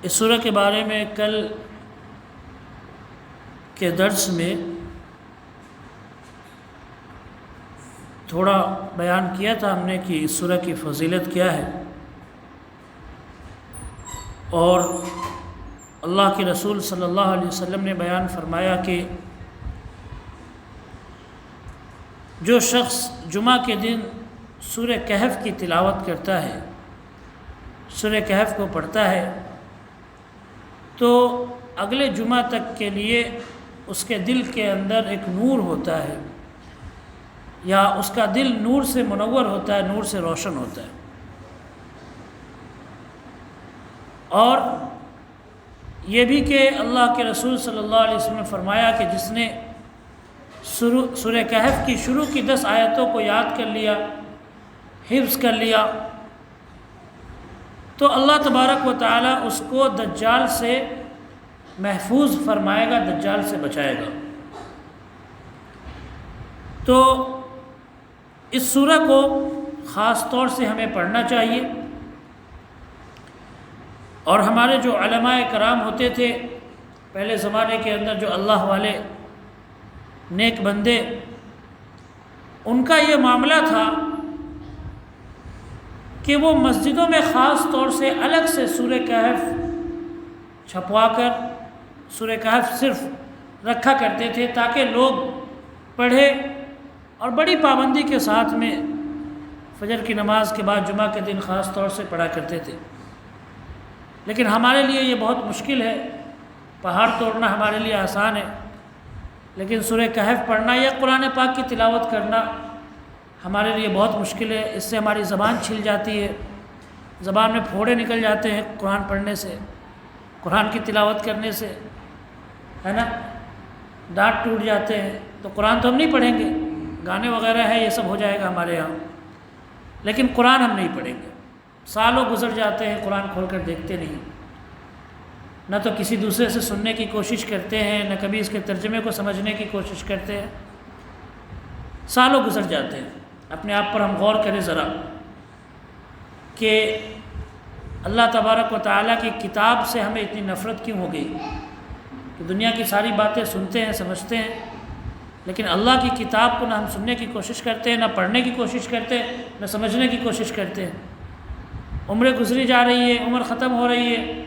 اس سورہ کے بارے میں کل کے درس میں تھوڑا بیان کیا تھا ہم نے کہ اس سورہ کی فضیلت کیا ہے، اور اللہ کے رسول صلی اللہ علیہ وسلم نے بیان فرمایا کہ جو شخص جمعہ کے دن سورہ کہف کی تلاوت کرتا ہے، سورہ کہف کو پڑھتا ہے، تو اگلے جمعہ تک کے لیے اس کے دل کے اندر ایک نور ہوتا ہے، یا اس کا دل نور سے منور ہوتا ہے، نور سے روشن ہوتا ہے۔ اور یہ بھی کہ اللہ کے رسول صلی اللہ علیہ وسلم نے فرمایا کہ جس نے سورہ کہف کی شروع کی 10 آیتوں کو یاد کر لیا، حفظ کر لیا، تو اللہ تبارک و تعالی اس کو دجال سے محفوظ فرمائے گا، دجال سے بچائے گا۔ تو اس سورہ کو خاص طور سے ہمیں پڑھنا چاہیے، اور ہمارے جو علماء کرام ہوتے تھے پہلے زمانے کے اندر، جو اللہ والے نیک بندے، ان کا یہ معاملہ تھا کہ وہ مسجدوں میں خاص طور سے الگ سے سورہ کہف چھپوا کر سورہ کہف صرف رکھا کرتے تھے تاکہ لوگ پڑھے، اور بڑی پابندی کے ساتھ میں فجر کی نماز کے بعد جمعہ کے دن خاص طور سے پڑھا کرتے تھے۔ لیکن ہمارے لیے یہ بہت مشکل ہے، پہاڑ توڑنا ہمارے لیے آسان ہے، لیکن سورہ کہف پڑھنا یا قرآن پاک کی تلاوت کرنا ہمارے لیے بہت مشکل ہے۔ اس سے ہماری زبان چھل جاتی ہے، زبان میں پھوڑے نکل جاتے ہیں قرآن پڑھنے سے، قرآن کی تلاوت کرنے سے، ہے نا، دانت ٹوٹ جاتے ہیں۔ تو قرآن تو ہم نہیں پڑھیں گے، گانے وغیرہ ہے، یہ سب ہو جائے گا ہمارے یہاں، لیکن قرآن ہم نہیں پڑھیں گے۔ سالوں گزر جاتے ہیں، قرآن کھول کر دیکھتے نہیں، نہ تو کسی دوسرے سے سننے کی کوشش کرتے ہیں، نہ کبھی اس کے ترجمے کو سمجھنے کی کوشش کرتے ہیں، سالوں گزر جاتے ہیں۔ اپنے آپ پر ہم غور کریں ذرا کہ اللہ تبارک و تعالیٰ کی کتاب سے ہمیں اتنی نفرت کیوں ہو گئی کہ دنیا کی ساری باتیں سنتے ہیں، سمجھتے ہیں، لیکن اللہ کی کتاب کو نہ ہم سننے کی کوشش کرتے ہیں، نہ پڑھنے کی کوشش کرتے ہیں، نہ سمجھنے کی کوشش کرتے ہیں۔ عمریں گزری جا رہی ہے، عمر ختم ہو رہی ہے،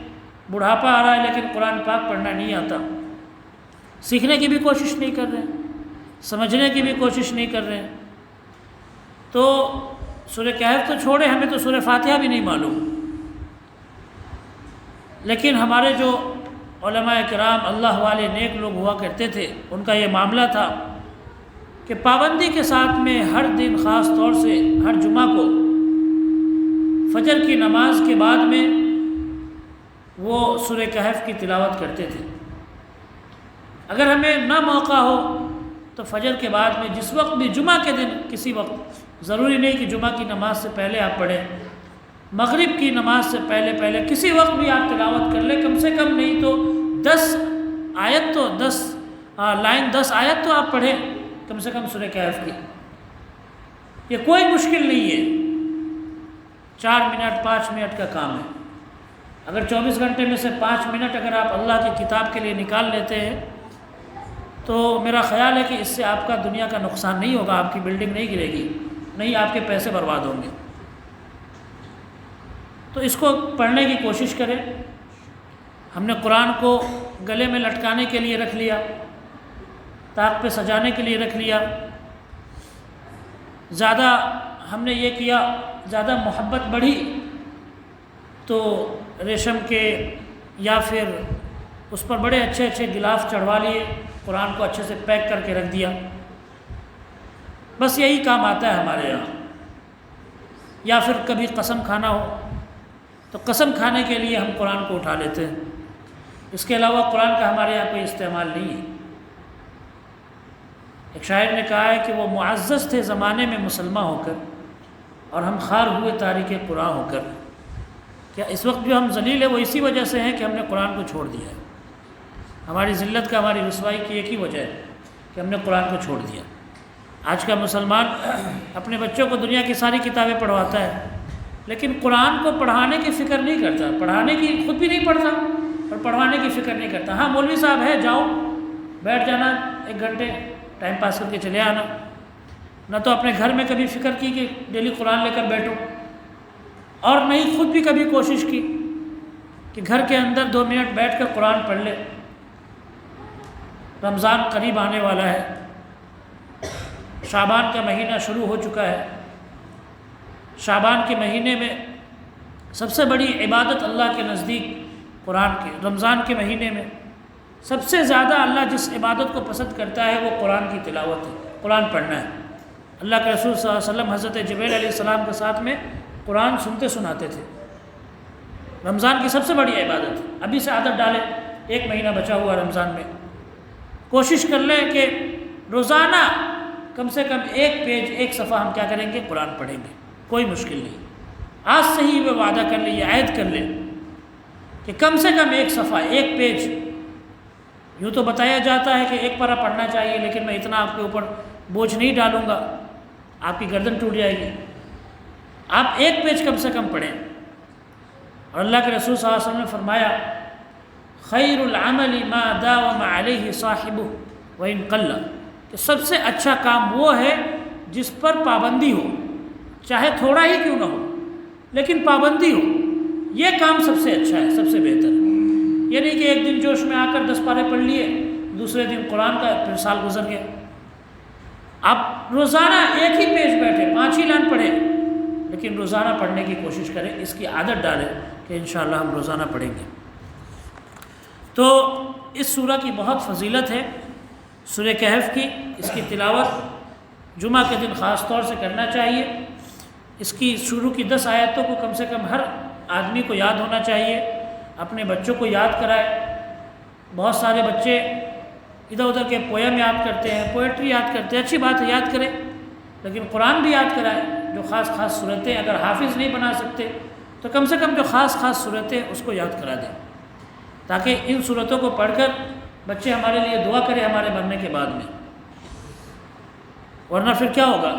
بڑھاپا آ رہا ہے، لیکن قرآن پاک پڑھنا نہیں آتا، سیکھنے کی بھی کوشش نہیں کر رہے ہیں، سمجھنے کی بھی کوشش نہیں کر رہے ہیں۔ تو سورہ کہف تو چھوڑے، ہمیں تو سورہ فاتحہ بھی نہیں معلوم، لیکن ہمارے جو علماء کرام اللہ والے نیک لوگ ہوا کرتے تھے، ان کا یہ معاملہ تھا کہ پابندی کے ساتھ میں ہر دن خاص طور سے ہر جمعہ کو فجر کی نماز کے بعد میں وہ سورہ کہف کی تلاوت کرتے تھے۔ اگر ہمیں نہ موقع ہو تو فجر کے بعد میں جس وقت بھی، جمعہ کے دن کسی وقت، ضروری نہیں کہ جمعہ کی نماز سے پہلے آپ پڑھیں، مغرب کی نماز سے پہلے کسی وقت بھی آپ تلاوت کر لیں، کم سے کم نہیں تو 10 آیت تو 10 آیت تو آپ پڑھیں کم سے کم سورہ کہف کی۔ یہ کوئی مشکل نہیں ہے، 4 منٹ 5 منٹ کا کام ہے۔ اگر 24 گھنٹے میں سے 5 منٹ اگر آپ اللہ کی کتاب کے لیے نکال لیتے ہیں تو میرا خیال ہے کہ اس سے آپ کا دنیا کا نقصان نہیں ہوگا، آپ کی بلڈنگ نہیں گرے گی، نہیں آپ کے پیسے برباد ہوں گے۔ تو اس کو پڑھنے کی کوشش کریں۔ ہم نے قرآن کو گلے میں لٹکانے کے لیے رکھ لیا، طاق پہ سجانے کے لیے رکھ لیا، زیادہ ہم نے یہ کیا، زیادہ محبت بڑھی تو ریشم کے یا پھر اس پر بڑے اچھے اچھے غلاف چڑھوا لیے، قرآن کو اچھے سے پیک کر کے رکھ دیا، بس یہی کام آتا ہے ہمارے یہاں۔ یا پھر کبھی قسم کھانا ہو تو قسم کھانے کے لیے ہم قرآن کو اٹھا لیتے ہیں، اس کے علاوہ قرآن کا ہمارے یہاں کوئی استعمال نہیں ہے۔ ایک شاعر نے کہا ہے کہ وہ معزز تھے زمانے میں مسلمان ہو کر، اور ہم خار ہوئے تاریک قرآن ہو کر۔ کیا اس وقت جو ہم ذلیل ہیں وہ اسی وجہ سے ہیں کہ ہم نے قرآن کو چھوڑ دیا ہے۔ ہماری ذلت کا، ہماری رسوائی کی ایک ہی وجہ ہے کہ ہم نے قرآن کو چھوڑ دیا۔ آج کا مسلمان اپنے بچوں کو دنیا کی ساری کتابیں پڑھواتا ہے، لیکن قرآن کو پڑھانے کی فکر نہیں کرتا، پڑھانے کی خود بھی نہیں پڑھتا اور پڑھوانے کی فکر نہیں کرتا۔ ہاں مولوی صاحب ہے، جاؤ بیٹھ جانا 1 گھنٹے ٹائم پاس کر کے چلے آنا، نہ تو اپنے گھر میں کبھی فکر کی کہ ڈیلی قرآن لے کر بیٹھو، اور نہ ہی خود بھی کبھی کوشش کی کہ گھر کے اندر 2 منٹ بیٹھ کر قرآن پڑھ لے۔ رمضان قریب آنے والا ہے، شعبان کا مہینہ شروع ہو چکا ہے۔ شعبان کے مہینے میں سب سے بڑی عبادت اللہ کے نزدیک قرآن کے، رمضان کے مہینے میں سب سے زیادہ اللہ جس عبادت کو پسند کرتا ہے وہ قرآن کی تلاوت ہے، قرآن پڑھنا ہے۔ اللہ کے رسول صلی اللہ علیہ وسلم حضرت جبریل علیہ السلام کے ساتھ میں قرآن سنتے سناتے تھے۔ رمضان کی سب سے بڑی عبادت ہے۔ ابھی سے عادت ڈالیں، 1 مہینہ بچا ہوا رمضان میں، کوشش کر لیں کہ روزانہ کم سے کم 1 پیج 1 صفحہ ہم کیا کریں گے، قرآن پڑھیں گے۔ کوئی مشکل نہیں، آج سے ہی وہ وعدہ کر لیں، یہ عہد کر لیں کہ کم سے کم 1 صفحہ 1 پیج۔ یوں تو بتایا جاتا ہے کہ 1 پارہ پڑھنا چاہیے، لیکن میں اتنا آپ کے اوپر بوجھ نہیں ڈالوں گا، آپ کی گردن ٹوٹ جائے گی۔ آپ 1 پیج کم سے کم پڑھیں۔ اور اللہ کے رسول صلی اللہ علیہ وسلم نے فرمایا خیر العمل ما داوم علیہ صاحبہ وان قل، کہ سب سے اچھا کام وہ ہے جس پر پابندی ہو، چاہے تھوڑا ہی کیوں نہ ہو لیکن پابندی ہو۔ یہ کام سب سے اچھا ہے، سب سے بہتر ہے۔ یہ نہیں کہ ایک دن جوش میں آ کر 10 پارے پڑھ لیے، دوسرے دن قرآن کا پھر سال گزر گیا۔ آپ روزانہ 1 ہی پیج بیٹھے، 5 ہی لائن پڑھیں، لیکن روزانہ پڑھنے کی کوشش کریں، اس کی عادت ڈالیں کہ انشاءاللہ ہم روزانہ پڑھیں گے۔ تو اس سورہ کی بہت فضیلت ہے، سورہ کہف کی۔ اس کی تلاوت جمعہ کے دن خاص طور سے کرنا چاہیے۔ اس کی شروع کی 10 آیتوں کو کم سے کم ہر آدمی کو یاد ہونا چاہیے، اپنے بچوں کو یاد کرائے۔ بہت سارے بچے ادھر ادھر کے پویم یاد کرتے ہیں، پوئٹری یاد کرتے ہیں، اچھی بات ہے، یاد کریں، لیکن قرآن بھی یاد کرائے۔ جو خاص خاص صورتیں، اگر حافظ نہیں بنا سکتے تو کم سے کم جو خاص خاص صورتیں اس کو یاد کرا دیں، تاکہ ان صورتوں کو پڑھ کر بچے ہمارے لیے دعا کریں ہمارے مرنے کے بعد میں۔ ورنہ پھر کیا ہوگا،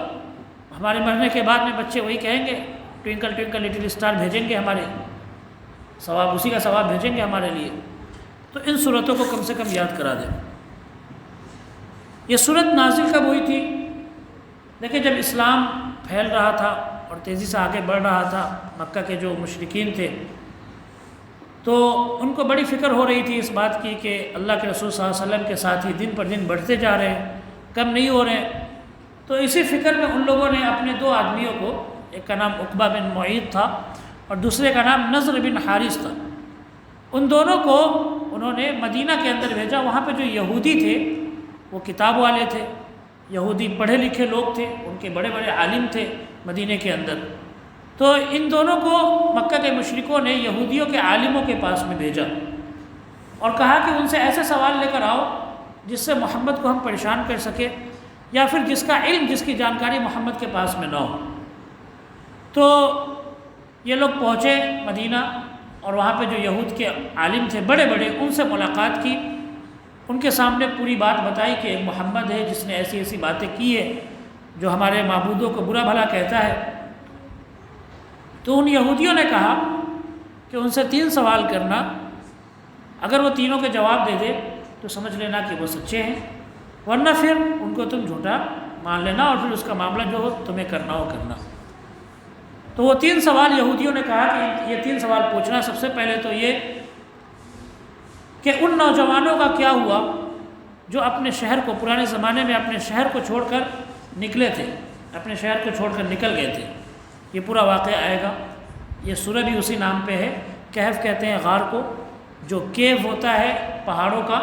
ہمارے مرنے کے بعد میں بچے وہی کہیں گے، ٹوئنکل ٹوئنکل لٹل اسٹار بھیجیں گے، ہمارے ثواب، اسی کا ثواب بھیجیں گے ہمارے لیے۔ تو ان صورتوں کو کم سے کم یاد کرا دیں۔ یہ صورت نازل کب ہوئی تھی؟ دیکھیں، جب اسلام پھیل رہا تھا اور تیزی سے آگے بڑھ رہا تھا، مکہ کے جو مشرکین تھے تو ان کو بڑی فکر ہو رہی تھی اس بات کی کہ اللہ کے رسول صلی اللہ علیہ وسلم کے ساتھی دن پر دن بڑھتے جا رہے ہیں، کم نہیں ہو رہے ہیں۔ تو اسی فکر میں ان لوگوں نے اپنے 2 آدمیوں کو، ایک کا نام عقبہ بن معیط تھا اور دوسرے کا نام نضر بن حارث تھا، ان دونوں کو انہوں نے مدینہ کے اندر بھیجا۔ وہاں پہ جو یہودی تھے وہ کتاب والے تھے، یہودی پڑھے لکھے لوگ تھے، ان کے بڑے بڑے عالم تھے مدینہ کے اندر۔ تو ان دونوں کو مکہ کے مشرکوں نے یہودیوں کے عالموں کے پاس میں بھیجا اور کہا کہ ان سے ایسے سوال لے کر آؤ جس سے محمد کو ہم پریشان کر سکے، یا پھر جس کا علم، جس کی جانکاری محمد کے پاس میں نہ ہو۔ تو یہ لوگ پہنچے مدینہ اور وہاں پہ جو یہود کے عالم تھے بڑے بڑے، ان سے ملاقات کی، ان کے سامنے پوری بات بتائی کہ ایک محمد ہے جس نے ایسی ایسی باتیں کی ہے جو ہمارے معبودوں کو برا بھلا کہتا ہے۔ تو ان یہودیوں نے کہا کہ ان سے 3 سوال کرنا، اگر وہ تینوں کے جواب دے دے تو سمجھ لینا کہ وہ سچے ہیں، ورنہ پھر ان کو تم جھوٹا مان لینا اور پھر اس کا معاملہ جو ہو تمہیں کرنا ہو کرنا۔ تو وہ 3 سوال یہودیوں نے کہا کہ یہ 3 سوال پوچھنا۔ سب سے پہلے تو یہ کہ ان نوجوانوں کا کیا ہوا جو اپنے شہر کو، پرانے زمانے میں اپنے شہر کو چھوڑ کر نکلے تھے، اپنے شہر کو چھوڑ کر نکل گئے تھے۔ یہ پورا واقعہ آئے گا۔ یہ سورہ بھی اسی نام پہ ہے، کہف کہتے ہیں غار کو، جو کیو ہوتا ہے پہاڑوں کا،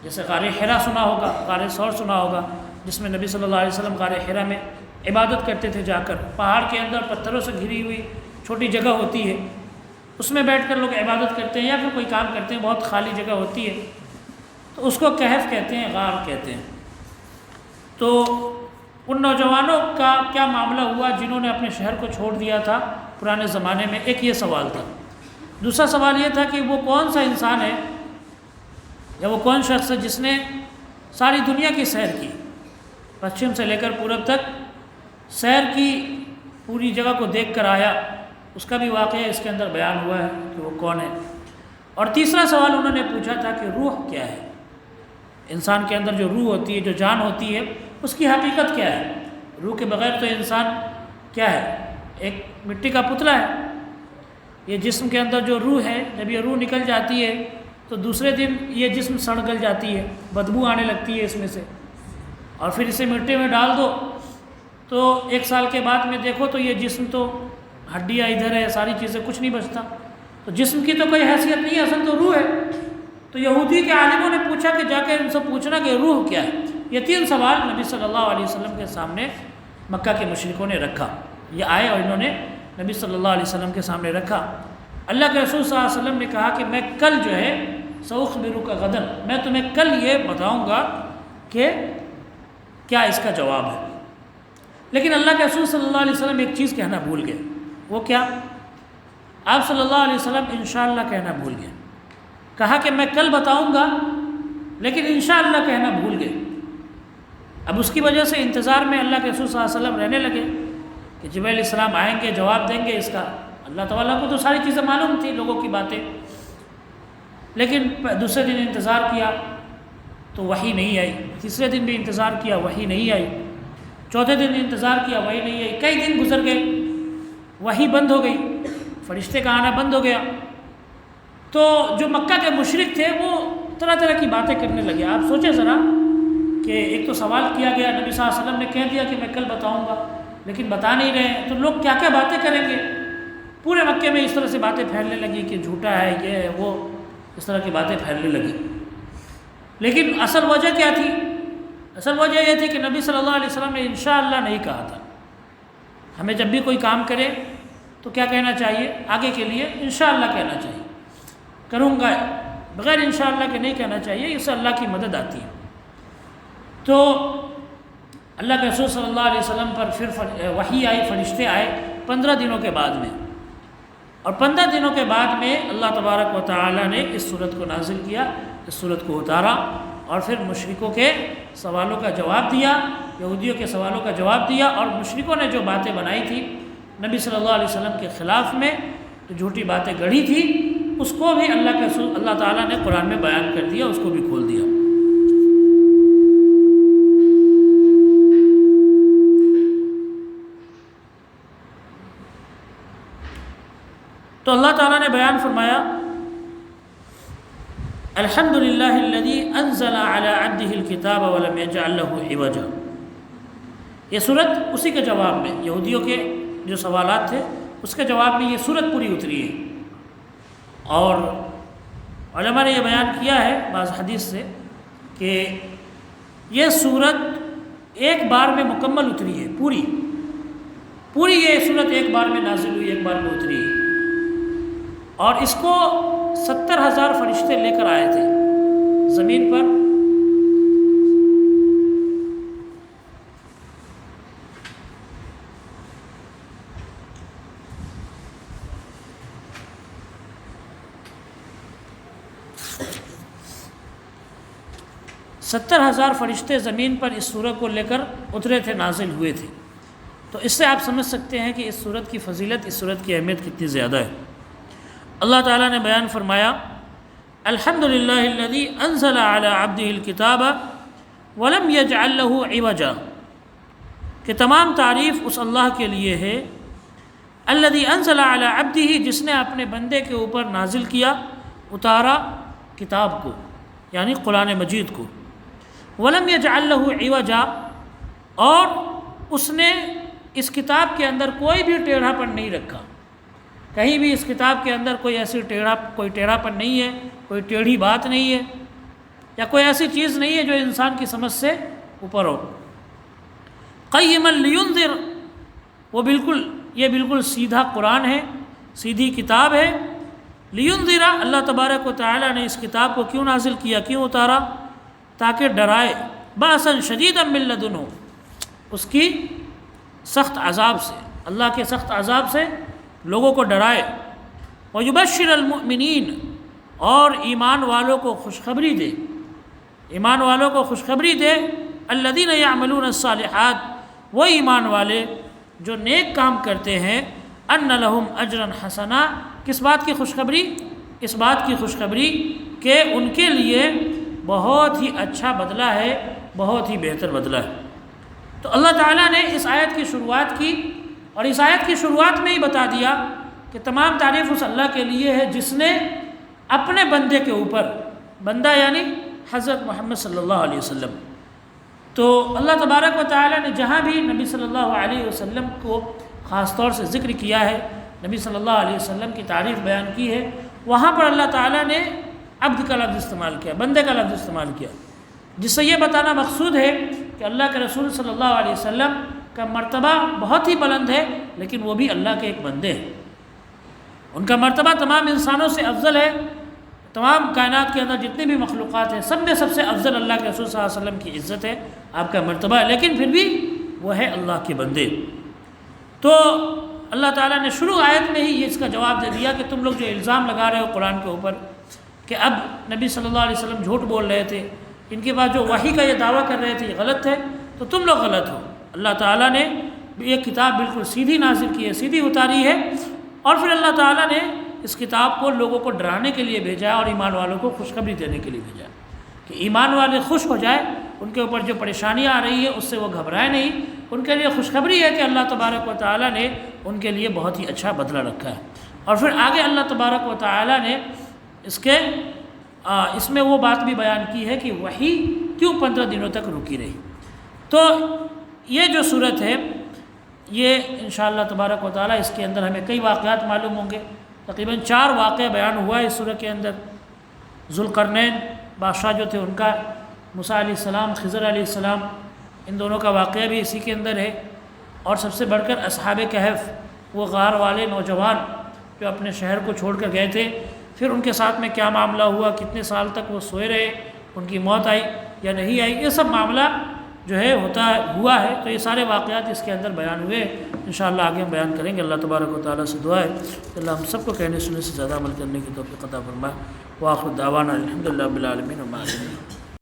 جیسے غار حرا سنا ہوگا، غار ثور سنا ہوگا، جس میں نبی صلی اللہ علیہ وسلم غار حرا میں عبادت کرتے تھے جا کر۔ پہاڑ کے اندر پتھروں سے گھری ہوئی چھوٹی جگہ ہوتی ہے، اس میں بیٹھ کر لوگ عبادت کرتے ہیں یا پھر کوئی کام کرتے ہیں، بہت خالی جگہ ہوتی ہے، تو اس کو کہف کہتے ہیں، غار کہتے ہیں۔ تو ان نوجوانوں کا کیا معاملہ ہوا جنہوں نے اپنے شہر کو چھوڑ دیا تھا پرانے زمانے میں؟ ایک یہ سوال تھا۔ دوسرا سوال یہ تھا کہ وہ کون سا انسان ہے یا وہ کون شخص ہے جس نے ساری دنیا کی سیر کی، پچھم سے لے کر پورب تک سیر کی، پوری جگہ کو دیکھ کر آیا، اس کا بھی واقعہ اس کے اندر بیان ہوا ہے کہ وہ کون ہے۔ اور تیسرا سوال انہوں نے پوچھا تھا کہ روح کیا ہے، انسان کے اندر جو روح ہوتی ہے، جو جان ہوتی ہے، اس کی حقیقت کیا ہے؟ روح کے بغیر تو انسان کیا ہے، ایک مٹی کا پتلا ہے۔ یہ جسم کے اندر جو روح ہے، جب یہ روح نکل جاتی ہے تو دوسرے دن یہ جسم سڑ گل جاتی ہے، بدبو آنے لگتی ہے اس میں سے، اور پھر اسے مٹی میں ڈال دو تو 1 سال کے بعد میں دیکھو تو یہ جسم تو ہڈیاں ادھر ہے، ساری چیزیں، کچھ نہیں بچتا۔ تو جسم کی تو کوئی حیثیت نہیں ہے، اصل تو روح ہے۔ تو یہودی کے عالموں نے پوچھا کہ جا کے ان سے پوچھنا کہ روح کیا ہے۔ یہ 3 سوال نبی صلی اللہ علیہ وسلم کے سامنے مکہ کے مشرکوں نے رکھا۔ یہ آئے اور انہوں نے نبی صلی اللہ علیہ وسلم کے سامنے رکھا۔ اللہ کے رسول صلی اللہ علیہ وسلم نے کہا کہ میں کل جو ہے سأخبرک غداً، میں تمہیں کل یہ بتاؤں گا کہ کیا اس کا جواب ہے۔ لیکن اللہ کے رسول صلی اللہ علیہ وسلم ایک چیز کہنا بھول گئے۔ وہ کیا؟ آپ صلی اللہ علیہ وسلم انشاءاللہ کہنا بھول گئے۔ کہا کہ میں کل بتاؤں گا، لیکن انشاءاللہ کہنا بھول گئے۔ اب اس کی وجہ سے انتظار میں اللہ کے رسول صلی اللہ علیہ وسلم رہنے لگے کہ جبرائیل علیہ السلام آئیں گے، جواب دیں گے اس کا۔ اللہ تعالیٰ کو تو ساری چیزیں معلوم تھی، لوگوں کی باتیں، لیکن دوسرے دن انتظار کیا تو وحی نہیں آئی، تیسرے دن بھی انتظار کیا، وحی نہیں آئی، چوتھے دن انتظار کیا، وحی نہیں آئی، کئی دن گزر گئے، وحی بند ہو گئی، فرشتے کا آنا بند ہو گیا۔ تو جو مکہ کے مشرک تھے وہ طرح طرح کی باتیں کرنے لگے۔ آپ سوچیں ذرا کہ ایک تو سوال کیا گیا، نبی صلی اللہ علیہ وسلم نے کہہ دیا کہ میں کل بتاؤں گا، لیکن بتا نہیں رہے، تو لوگ کیا کیا باتیں کریں گے۔ پورے مکے میں اس طرح سے باتیں پھیلنے لگی کہ جھوٹا ہے، یہ ہے، وہ، اس طرح کی باتیں پھیلنے لگی۔ لیکن اصل وجہ کیا تھی؟ اصل وجہ یہ تھی کہ نبی صلی اللہ علیہ وسلم نے انشاءاللہ نہیں کہا تھا۔ ہمیں جب بھی کوئی کام کرے تو کیا کہنا چاہیے؟ آگے کے لیے انشاءاللہ کہنا چاہیے، کروں گا، بغیر انشاءاللہ کے نہیں کہنا چاہیے، اس سے اللہ کی مدد آتی ہے۔ تو اللہ کے رسول صلی اللہ علیہ وسلم پر پھر وحی آئی، فرشتے آئے 15 دنوں کے بعد میں، اور 15 دنوں کے بعد میں اللہ تبارک و تعالی نے اس صورت کو نازل کیا، اس صورت کو اتارا، اور پھر مشرکوں کے سوالوں کا جواب دیا، یہودیوں کے سوالوں کا جواب دیا، اور مشرکوں نے جو باتیں بنائی تھی نبی صلی اللہ علیہ وسلم کے خلاف میں، جو جھوٹی باتیں گڑھی تھی، اس کو بھی اللہ تعالیٰ نے قرآن میں بیان کر دیا، اس کو بھی کھول دیا۔ تو اللہ تعالیٰ نے بیان فرمایا، الحمدللہ الذی انزل علی عبدہ الکتاب ولم یجعل لہ عوجا۔ یہ صورت اسی کے جواب میں، یہودیوں کے جو سوالات تھے اس کے جواب میں یہ صورت پوری اتری ہے۔ اور علماء نے یہ بیان کیا ہے بعض حدیث سے کہ یہ صورت ایک بار میں مکمل اتری ہے، پوری یہ صورت ایک بار میں نازل ہوئی، ایک بار میں اتری ہے، اور اس کو 70,000 فرشتے لے کر آئے تھے زمین پر۔ ستر ہزار فرشتے زمین پر اس سورہ کو لے کر اترے تھے، نازل ہوئے تھے۔ تو اس سے آپ سمجھ سکتے ہیں کہ اس سورت کی فضیلت، اس سورت کی اہمیت کتنی زیادہ ہے۔ اللہ تعالیٰ نے بیان فرمایا، الحمدللہ الذی انزل علی عبدہ الکتاب ولم یجعل لہ عوجا، کہ تمام تعریف اس اللہ کے لیے ہے، الذی انزل علی عبدہ، جس نے اپنے بندے کے اوپر نازل کیا، اتارا کتاب کو، یعنی قرآن مجید کو، ولم یجعل لہ عوجا، اور اس نے اس کتاب کے اندر کوئی بھی ٹیڑھا پن نہیں رکھا، کہیں بھی اس کتاب کے اندر کوئی ایسی کوئی ٹیڑھا پن نہیں ہے، کوئی ٹیڑھی بات نہیں ہے، یا کوئی ایسی چیز نہیں ہے جو انسان کی سمجھ سے اوپر ہو۔ قیما لینذر، یہ بالکل سیدھا قرآن ہے، سیدھی کتاب ہے۔ لینذر، اللہ تبارک و تعالیٰ نے اس کتاب کو کیوں نازل کیا، کیوں اتارا؟ تاکہ ڈرائے، بأسا شدیدا من لدنہ، اس کی سخت عذاب سے، اللہ کے سخت عذاب سے لوگوں کو ڈرائے۔ وَيُبَشِّرَ الْمُؤْمِنِينَ، اور ایمان والوں کو خوشخبری دے، ایمان والوں کو خوشخبری دے، الَّذِينَ يَعْمَلُونَ الصَّالِحَاتِ، وہ ایمان والے جو نیک کام کرتے ہیں، ان لہم اجرا حسنا، کس بات کی خوشخبری؟ اس بات کی خوشخبری کہ ان کے لیے بہت ہی اچھا بدلہ ہے، بہت ہی بہتر بدلہ ہے۔ تو اللہ تعالیٰ نے اس آیت کی شروعات کی، اور اس آیت کی شروعات میں ہی بتا دیا کہ تمام تعریف اس اللہ کے لیے ہے جس نے اپنے بندے کے اوپر، بندہ یعنی حضرت محمد صلی اللہ علیہ وسلم، تو اللہ تبارک و تعالیٰ نے جہاں بھی نبی صلی اللہ علیہ وسلم کو خاص طور سے ذکر کیا ہے، نبی صلی اللہ علیہ وسلم کی تعریف بیان کی ہے، وہاں پر اللہ تعالیٰ نے عبد کا لفظ استعمال کیا، بندے کا لفظ استعمال کیا، جس سے یہ بتانا مقصود ہے کہ اللہ کے رسول صلی اللہ علیہ وسلم کا مرتبہ بہت ہی بلند ہے، لیکن وہ بھی اللہ کے ایک بندے ہیں۔ ان کا مرتبہ تمام انسانوں سے افضل ہے، تمام کائنات کے اندر جتنی بھی مخلوقات ہیں سب میں سب سے افضل اللہ کے رسول صلی اللہ علیہ وسلم کی عزت ہے، آپ کا مرتبہ ہے، لیکن پھر بھی وہ ہے اللہ کے بندے۔ تو اللہ تعالیٰ نے شروع آیت میں ہی یہ اس کا جواب دے دیا کہ تم لوگ جو الزام لگا رہے ہو قرآن کے اوپر کہ اب نبی صلی اللہ علیہ وسلم جھوٹ بول رہے تھے، ان کے بعد جو وحی کا یہ دعویٰ کر رہے تھے یہ غلط ہے، تو تم لوگ غلط ہو۔ اللہ تعالیٰ نے یہ کتاب بالکل سیدھی نازل کی ہے، سیدھی اتاری ہے، اور پھر اللہ تعالیٰ نے اس کتاب کو لوگوں کو ڈرانے کے لیے بھیجا ہے اور ایمان والوں کو خوشخبری دینے کے لیے بھیجا ہے کہ ایمان والے خوش ہو جائے، ان کے اوپر جو پریشانیاں آ رہی ہے اس سے وہ گھبرائے نہیں، ان کے لیے خوشخبری ہے کہ اللہ تبارک و تعالیٰ نے ان کے لیے بہت ہی اچھا بدلہ رکھا ہے۔ اور پھر آگے اللہ تبارک و تعالیٰ نے اس میں وہ بات بھی بیان کی ہے کہ وحی کیوں 15 دنوں تک رکی رہی۔ تو یہ جو صورت ہے یہ انشاءاللہ تبارک و تعالیٰ اس کے اندر ہمیں کئی واقعات معلوم ہوں گے، تقریباً 4 واقعہ بیان ہوا ہے اس سورہ کے اندر۔ ذوالقرنین بادشاہ جو تھے ان کا، موسیٰ علیہ السلام، خضر علیہ السلام، ان دونوں کا واقعہ بھی اسی کے اندر ہے، اور سب سے بڑھ کر اصحاب کہف، وہ غار والے نوجوان جو اپنے شہر کو چھوڑ کر گئے تھے، پھر ان کے ساتھ میں کیا معاملہ ہوا، کتنے سال تک وہ سوئے رہے، ان کی موت آئی یا نہیں آئی، یہ سب معاملہ جو ہے ہوا ہے۔ تو یہ سارے واقعات اس کے اندر بیان ہوئے، انشاءاللہ آگے ہم بیان کریں گے۔ اللہ تبارک و تعالیٰ سے دعا ہے کہ اللہ ہم سب کو کہنے سننے سے زیادہ عمل کرنے کی توفیق عطا فرمائے۔ وآخر دعوانا الحمدللہ رب العالمین۔